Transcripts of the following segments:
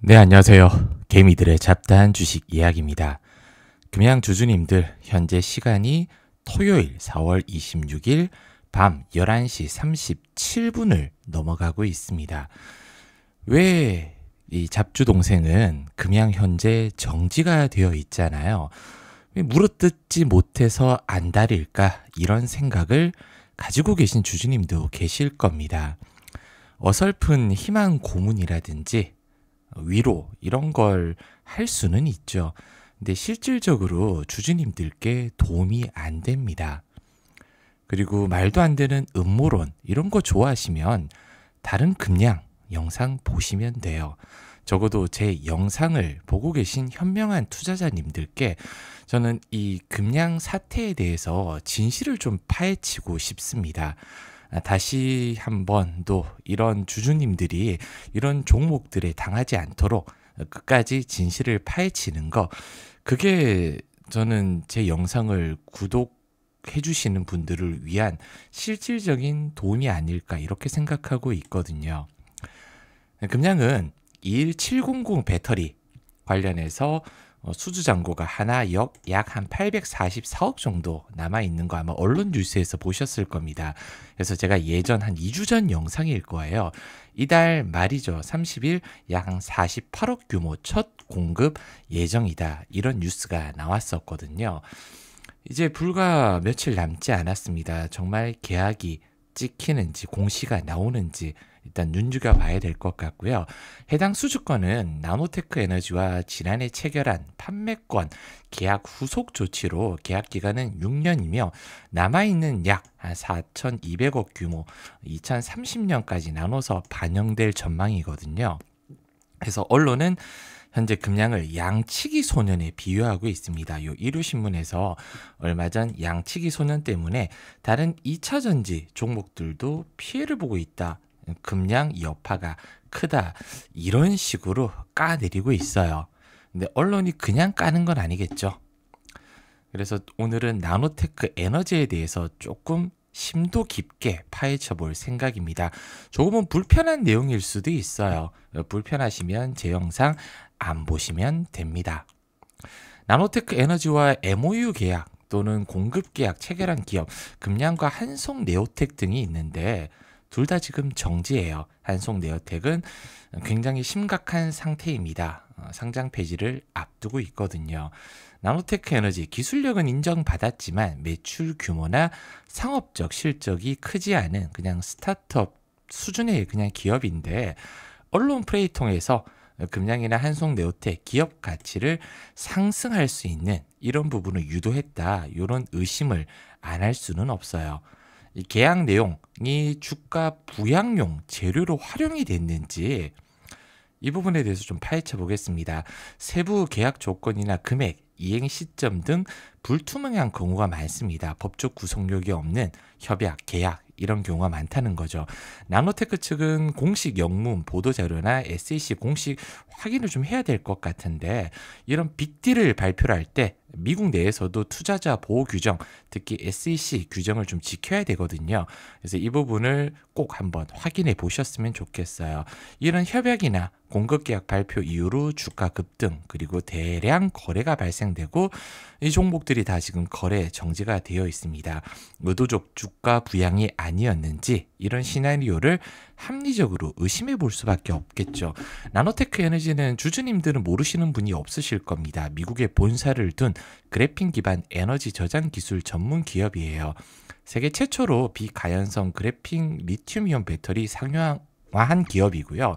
네, 안녕하세요. 개미들의 잡다한 주식 이야기입니다. 금양 주주님들, 현재 시간이 토요일 4월 26일 밤 11시 37분을 넘어가고 있습니다. 왜 이 잡주 동생은 금양 현재 정지가 되어 있잖아요. 왜 물어뜯지 못해서 안달일까? 이런 생각을 가지고 계신 주주님도 계실 겁니다. 어설픈 희망 고문이라든지 위로 이런 걸 할 수는 있죠. 근데 실질적으로 주주님들께 도움이 안 됩니다. 그리고 말도 안 되는 음모론 이런 거 좋아하시면 다른 금양 영상 보시면 돼요. 적어도 제 영상을 보고 계신 현명한 투자자님들께 저는 이 금양 사태에 대해서 진실을 좀 파헤치고 싶습니다. 다시 한번 또 이런 주주님들이 이런 종목들에 당하지 않도록 끝까지 진실을 파헤치는 거, 그게 저는 제 영상을 구독해 주시는 분들을 위한 실질적인 도움이 아닐까 이렇게 생각하고 있거든요. 금양은 21700 배터리 관련해서 수주 잔고가 하나 약 한 844억 정도 남아있는 거 아마 언론 뉴스에서 보셨을 겁니다. 그래서 제가 예전 한 2주 전 영상일 거예요. 이달 말이죠. 30일 약 한 48억 규모 첫 공급 예정이다. 이런 뉴스가 나왔었거든요. 이제 불과 며칠 남지 않았습니다. 정말 계약이 찍히는지 공시가 나오는지 일단 눈여겨봐야 될 것 같고요. 해당 수주권은 나노테크 에너지와 지난해 체결한 판매권 계약 후속 조치로 계약 기간은 6년이며 남아있는 약 4,200억 규모 2030년까지 나눠서 반영될 전망이거든요. 그래서 언론은 현재 금양을 양치기 소년에 비유하고 있습니다. 요 일요신문에서 얼마 전 양치기 소년 때문에 다른 2차전지 종목들도 피해를 보고 있다. 금양 여파가 크다. 이런 식으로 까내리고 있어요. 근데 언론이 그냥 까는 건 아니겠죠. 그래서 오늘은 나노테크 에너지에 대해서 조금 심도 깊게 파헤쳐 볼 생각입니다. 조금은 불편한 내용일 수도 있어요. 불편하시면 제 영상 안 보시면 됩니다. 나노테크 에너지와 MOU 계약 또는 공급 계약 체결한 기업, 금양과 한송네오텍 등이 있는데 둘 다 지금 정지예요. 한송네오텍은 굉장히 심각한 상태입니다. 상장 폐지를 앞두고 있거든요. 나노테크 에너지 기술력은 인정받았지만 매출 규모나 상업적 실적이 크지 않은 그냥 스타트업 수준의 그냥 기업인데 언론 플레이 통해서 금양이나 한송네오텍 기업 가치를 상승할 수 있는 이런 부분을 유도했다. 이런 의심을 안 할 수는 없어요. 이 계약 내용이 주가 부양용 재료로 활용이 됐는지 이 부분에 대해서 좀 파헤쳐 보겠습니다. 세부 계약 조건이나 금액, 이행 시점 등 불투명한 경우가 많습니다. 법적 구속력이 없는 협약, 계약 이런 경우가 많다는 거죠. 나노테크 측은 공식 영문 보도자료나 SEC 공식 확인을 좀 해야 될 것 같은데 이런 빅딜을 발표를 할 때 미국 내에서도 투자자 보호 규정, 특히 SEC 규정을 좀 지켜야 되거든요. 그래서 이 부분을 꼭 한번 확인해 보셨으면 좋겠어요. 이런 협약이나 공급 계약 발표 이후로 주가 급등 그리고 대량 거래가 발생되고 이 종목들이 다 지금 거래 정지가 되어 있습니다. 의도적 주가 부양이 아니었는지 이런 시나리오를 합리적으로 의심해 볼 수밖에 없겠죠. 나노테크 에너지는 주주님들은 모르시는 분이 없으실 겁니다. 미국에 본사를 둔 그래핀 기반 에너지 저장 기술 전문 기업이에요. 세계 최초로 비가연성 그래핀 리튬이온 배터리 상용화한 기업이고요.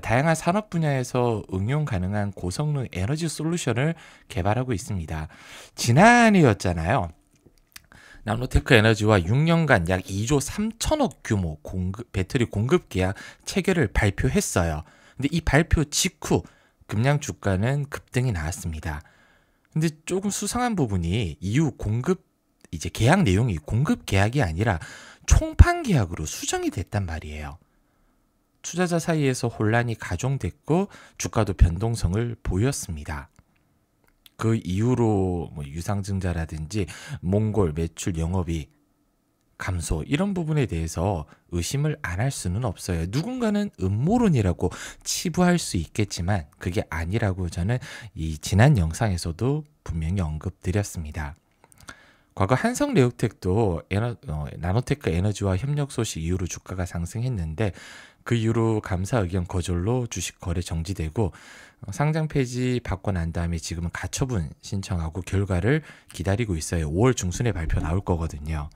다양한 산업 분야에서 응용 가능한 고성능 에너지 솔루션을 개발하고 있습니다. 지난해였잖아요. 나노테크 에너지와 6년간 약 2조 3천억 규모 배터리 공급 계약 체결을 발표했어요. 근데 이 발표 직후 금양 주가는 급등이 나왔습니다. 근데 조금 수상한 부분이 이후 이제 계약 내용이 공급 계약이 아니라 총판 계약으로 수정이 됐단 말이에요. 투자자 사이에서 혼란이 가중됐고 주가도 변동성을 보였습니다. 그 이후로 유상증자라든지 몽골 매출 영업이 감소 이런 부분에 대해서 의심을 안 할 수는 없어요. 누군가는 음모론이라고 치부할 수 있겠지만 그게 아니라고 저는 이 지난 영상에서도 분명히 언급드렸습니다. 과거 한성레오텍도 나노테크 에너지와 협력 소식 이후로 주가가 상승했는데 그 이후로 감사 의견 거절로 주식 거래 정지되고 상장 폐지 받고 난 다음에 지금은 가처분 신청하고 결과를 기다리고 있어요. 5월 중순에 발표 나올 거거든요.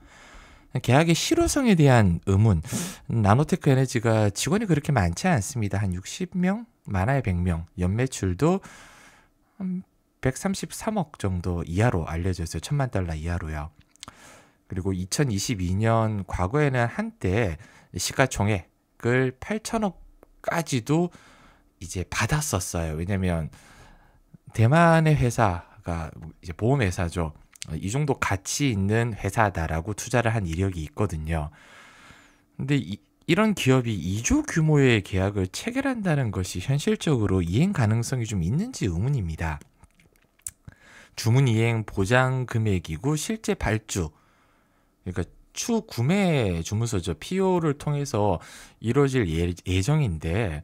계약의 실효성에 대한 의문, 나노테크 에너지가 직원이 그렇게 많지 않습니다. 한 60명? 많아야 100명. 연매출도 133억 정도 이하로 알려져 있어요. $10,000,000 이하로요. 그리고 2022년 과거에는 한때 시가총액을 8천억까지도 이제 받았었어요. 왜냐면 대만의 회사가 이제 보험회사죠. 이 정도 가치 있는 회사다라고 투자를 한 이력이 있거든요. 근데 이런 기업이 2조 규모의 계약을 체결한다는 것이 현실적으로 이행 가능성이 좀 있는지 의문입니다. 주문 이행 보장 금액이고 실제 발주, 그러니까 추 구매 주문서죠. PO를 통해서 이루어질 예정인데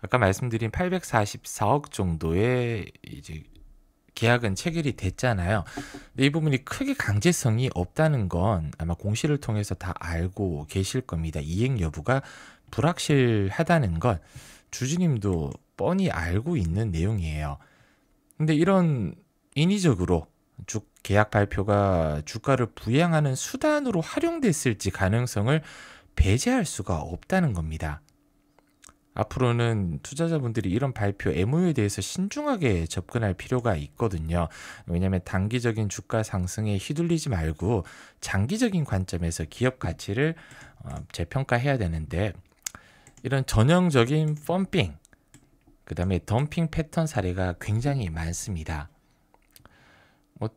아까 말씀드린 844억 정도의 이제 계약은 체결이 됐잖아요. 근데 이 부분이 크게 강제성이 없다는 건 아마 공시를 통해서 다 알고 계실 겁니다. 이행 여부가 불확실하다는 건 주주님도 뻔히 알고 있는 내용이에요. 근데 이런 인위적으로 계약 발표가 주가를 부양하는 수단으로 활용됐을지 가능성을 배제할 수가 없다는 겁니다. 앞으로는 투자자분들이 이런 발표 MOU에 대해서 신중하게 접근할 필요가 있거든요. 왜냐하면 단기적인 주가 상승에 휘둘리지 말고 장기적인 관점에서 기업 가치를 재평가해야 되는데 이런 전형적인 펌핑, 그 다음에 덤핑 패턴 사례가 굉장히 많습니다.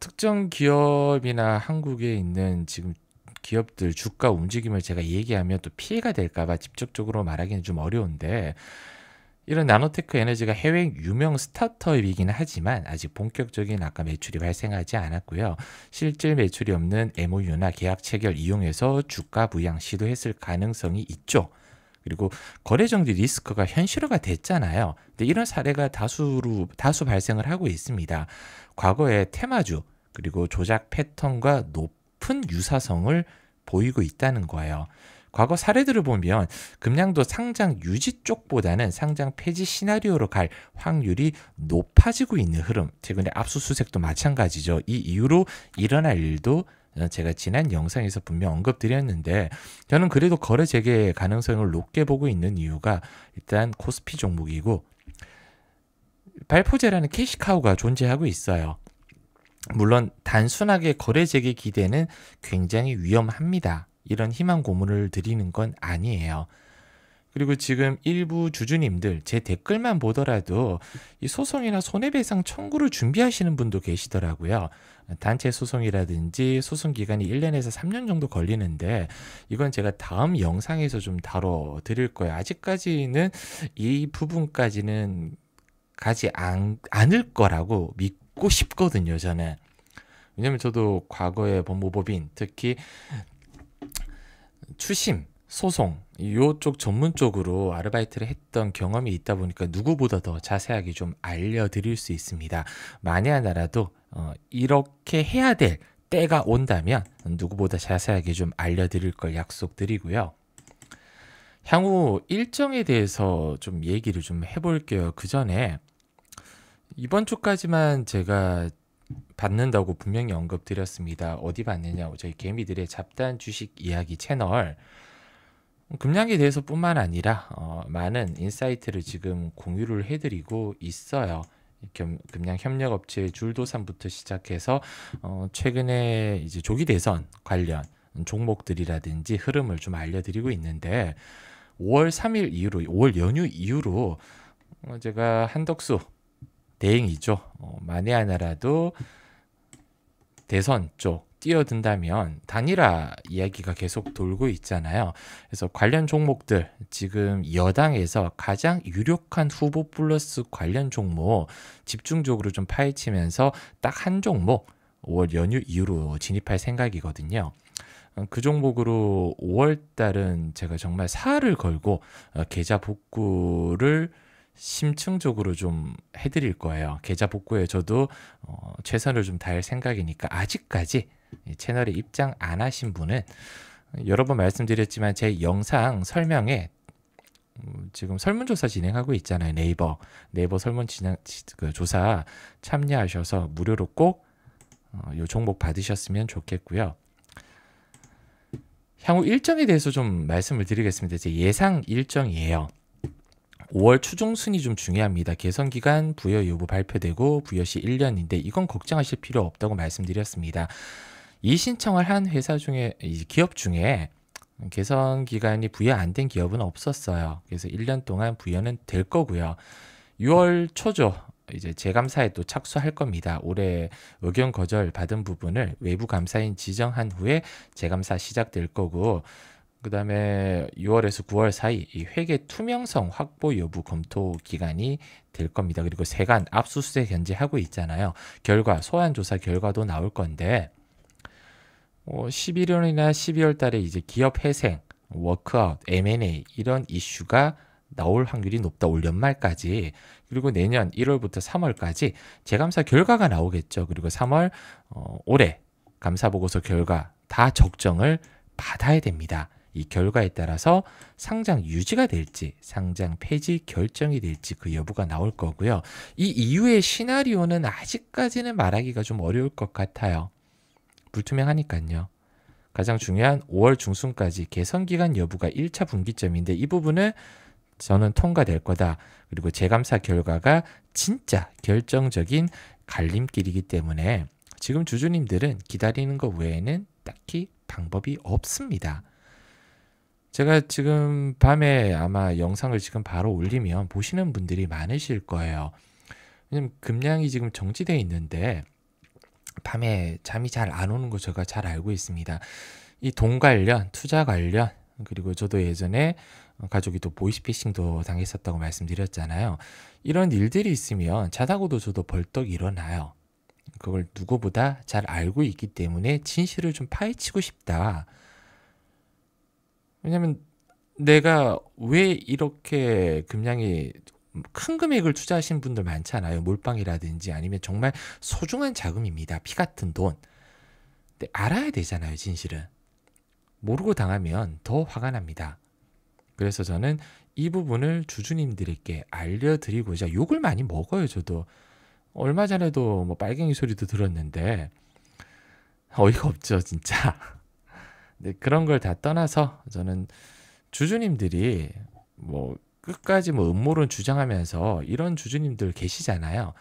특정 기업이나 한국에 있는 지금 기업들 주가 움직임을 제가 얘기하면 또 피해가 될까봐 직접적으로 말하기는 좀 어려운데 이런 나노테크 에너지가 해외 유명 스타트업이긴 하지만 아직 본격적인 아까 매출이 발생하지 않았고요. 실질 매출이 없는 MOU나 계약 체결 이용해서 주가 부양 시도했을 가능성이 있죠. 그리고 거래 정지 리스크가 현실화가 됐잖아요. 근데 이런 사례가 다수 발생을 하고 있습니다. 과거에 테마주 그리고 조작 패턴과 높은 유사성을 보이고 있다는 거예요. 과거 사례들을 보면 금량도 상장 유지 쪽보다는 상장 폐지 시나리오로 갈 확률이 높아지고 있는 흐름. 최근에 압수수색도 마찬가지죠. 이 이후로 일어날 일도 제가 지난 영상에서 분명 언급드렸는데 저는 그래도 거래 재개 가능성을 높게 보고 있는 이유가 일단 코스피 종목이고 발포제라는 캐시카우가 존재하고 있어요. 물론 단순하게 거래 재개 기대는 굉장히 위험합니다. 이런 희망 고문을 드리는 건 아니에요. 그리고 지금 일부 주주님들 제 댓글만 보더라도 이 소송이나 손해배상 청구를 준비하시는 분도 계시더라고요. 단체 소송이라든지 소송 기간이 1년에서 3년 정도 걸리는데 이건 제가 다음 영상에서 좀 다뤄드릴 거예요. 아직까지는 이 부분까지는 가지 않을 거라고 믿고 싶거든요, 저는. 왜냐면 저도 과거에 법무법인 특히 추심, 소송 이쪽 전문 쪽으로 아르바이트를 했던 경험이 있다 보니까 누구보다 더 자세하게 좀 알려드릴 수 있습니다. 만에 하나라도 이렇게 해야 될 때가 온다면 누구보다 자세하게 좀 알려드릴 걸 약속드리고요. 향후 일정에 대해서 좀 얘기를 좀 해볼게요. 그 전에 이번 주까지만 제가 받는다고 분명히 언급드렸습니다. 어디 받느냐? 저희 개미들의 잡다한 주식 이야기 채널 금량에 대해서 뿐만 아니라 많은 인사이트를 지금 공유를 해드리고 있어요. 금량 협력업체 줄도산부터 시작해서 최근에 이제 조기 대선 관련 종목들이라든지 흐름을 좀 알려드리고 있는데 5월 3일 이후로 5월 연휴 이후로 제가 한덕수 대행이죠. 만에 하나라도 대선 쪽 뛰어든다면 단일화 이야기가 계속 돌고 있잖아요. 그래서 관련 종목들 지금 여당에서 가장 유력한 후보 플러스 관련 종목 집중적으로 좀 파헤치면서 딱 한 종목 5월 연휴 이후로 진입할 생각이거든요. 그 종목으로 5월 달은 제가 정말 사활을 걸고 계좌 복구를 심층적으로 좀 해드릴 거예요. 계좌 복구에 저도 최선을 좀 다할 생각이니까 아직까지 이 채널에 입장 안 하신 분은 여러 번 말씀드렸지만 제 영상 설명에 지금 설문조사 진행하고 있잖아요. 네이버 조사 참여하셔서 무료로 꼭 요 종목 받으셨으면 좋겠고요. 향후 일정에 대해서 좀 말씀을 드리겠습니다. 제 예상 일정이에요. 5월 추종 순위 좀 중요합니다. 개선 기간 부여 여부 발표되고 부여 시 1년인데 이건 걱정하실 필요 없다고 말씀드렸습니다. 이 신청을 한 회사 중에 기업 중에 개선 기간이 부여 안 된 기업은 없었어요. 그래서 1년 동안 부여는 될 거고요. 6월 초죠. 이제 재감사에 또 착수할 겁니다. 올해 의견 거절 받은 부분을 외부 감사인 지정한 후에 재감사 시작될 거고, 그 다음에 6월에서 9월 사이 이 회계 투명성 확보 여부 검토 기간이 될 겁니다. 그리고 세관 압수수색 현재 하고 있잖아요. 결과 소환 조사 결과도 나올 건데 11월이나 12월 달에 이제 기업 회생, 워크아웃, M&A 이런 이슈가 나올 확률이 높다. 올 연말까지. 그리고 내년 1월부터 3월까지 재감사 결과가 나오겠죠. 그리고 3월 올해 감사보고서 결과 다 적정을 받아야 됩니다. 이 결과에 따라서 상장 유지가 될지 상장 폐지 결정이 될지 그 여부가 나올 거고요. 이 이후의 시나리오는 아직까지는 말하기가 좀 어려울 것 같아요. 불투명하니까요. 가장 중요한 5월 중순까지 개선기간 여부가 1차 분기점인데 이 부분은 저는 통과될 거다. 그리고 재감사 결과가 진짜 결정적인 갈림길이기 때문에 지금 주주님들은 기다리는 것 외에는 딱히 방법이 없습니다. 제가 지금 밤에 아마 영상을 지금 바로 올리면 보시는 분들이 많으실 거예요. 왜냐면 금량이 지금 정지되어 있는데 밤에 잠이 잘 안 오는 거 제가 잘 알고 있습니다. 이 돈 관련, 투자 관련, 그리고 저도 예전에 가족이 또 보이스피싱도 당했었다고 말씀드렸잖아요. 이런 일들이 있으면 자다고도 저도 벌떡 일어나요. 그걸 누구보다 잘 알고 있기 때문에 진실을 좀 파헤치고 싶다. 왜냐면 내가 왜 이렇게 금량이 큰 금액을 투자하신 분들 많잖아요. 몰빵이라든지 아니면 정말 소중한 자금입니다. 피 같은 돈. 근데 알아야 되잖아요, 진실은. 모르고 당하면 더 화가 납니다. 그래서 저는 이 부분을 주주님들에게 알려드리고자 욕을 많이 먹어요, 저도. 얼마 전에도 뭐 빨갱이 소리도 들었는데 어이가 없죠, 진짜. 근데 그런 걸 다 떠나서 저는 주주님들이 뭐 끝까지 뭐 음모론 주장하면서 이런 주주님들 계시잖아요.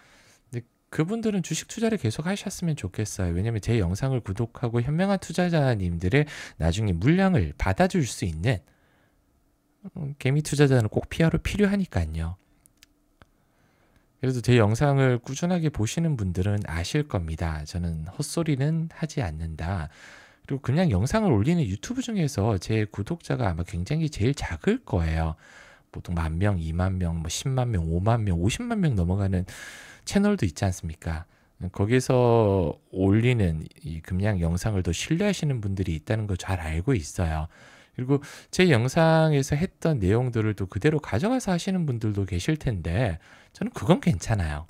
근데 그분들은 주식 투자를 계속 하셨으면 좋겠어요. 왜냐면 제 영상을 구독하고 현명한 투자자님들의 나중에 물량을 받아줄 수 있는 개미 투자자는 꼭 필요하니까요. 그래도 제 영상을 꾸준하게 보시는 분들은 아실 겁니다. 저는 헛소리는 하지 않는다. 그리고 그냥 영상을 올리는 유튜브 중에서 제 구독자가 아마 굉장히 제일 작을 거예요. 보통 10,000명, 20,000명, 뭐 10만 명, 5만 명, 50만 명 넘어가는 채널도 있지 않습니까? 거기서 올리는 이 금량 영상을 더 신뢰하시는 분들이 있다는 거 잘 알고 있어요. 그리고 제 영상에서 했던 내용들을 또 그대로 가져가서 하시는 분들도 계실 텐데 저는 그건 괜찮아요.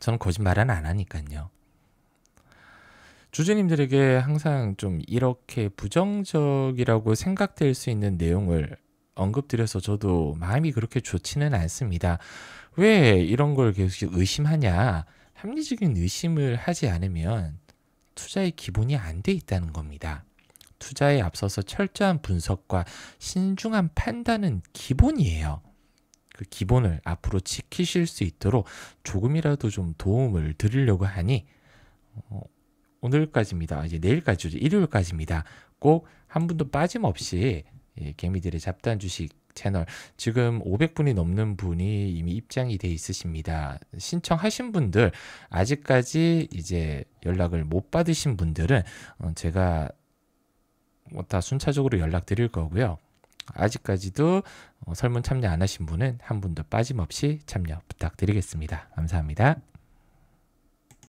저는 거짓말은 안 하니까요. 주주님들에게 항상 좀 이렇게 부정적이라고 생각될 수 있는 내용을 언급드려서 저도 마음이 그렇게 좋지는 않습니다. 왜 이런 걸 계속 의심하냐? 합리적인 의심을 하지 않으면 투자의 기본이 안 돼 있다는 겁니다. 투자에 앞서서 철저한 분석과 신중한 판단은 기본이에요. 그 기본을 앞으로 지키실 수 있도록 조금이라도 좀 도움을 드리려고 하니 오늘까지입니다. 이제 내일까지죠. 일요일까지입니다. 꼭 한 분도 빠짐없이 개미들의 잡다한 주식 채널 지금 500분이 넘는 분이 이미 입장이 돼 있으십니다. 신청하신 분들 아직까지 이제 연락을 못 받으신 분들은 제가 다 순차적으로 연락 드릴 거고요. 아직까지도 설문 참여 안 하신 분은 한 분도 빠짐없이 참여 부탁드리겠습니다. 감사합니다.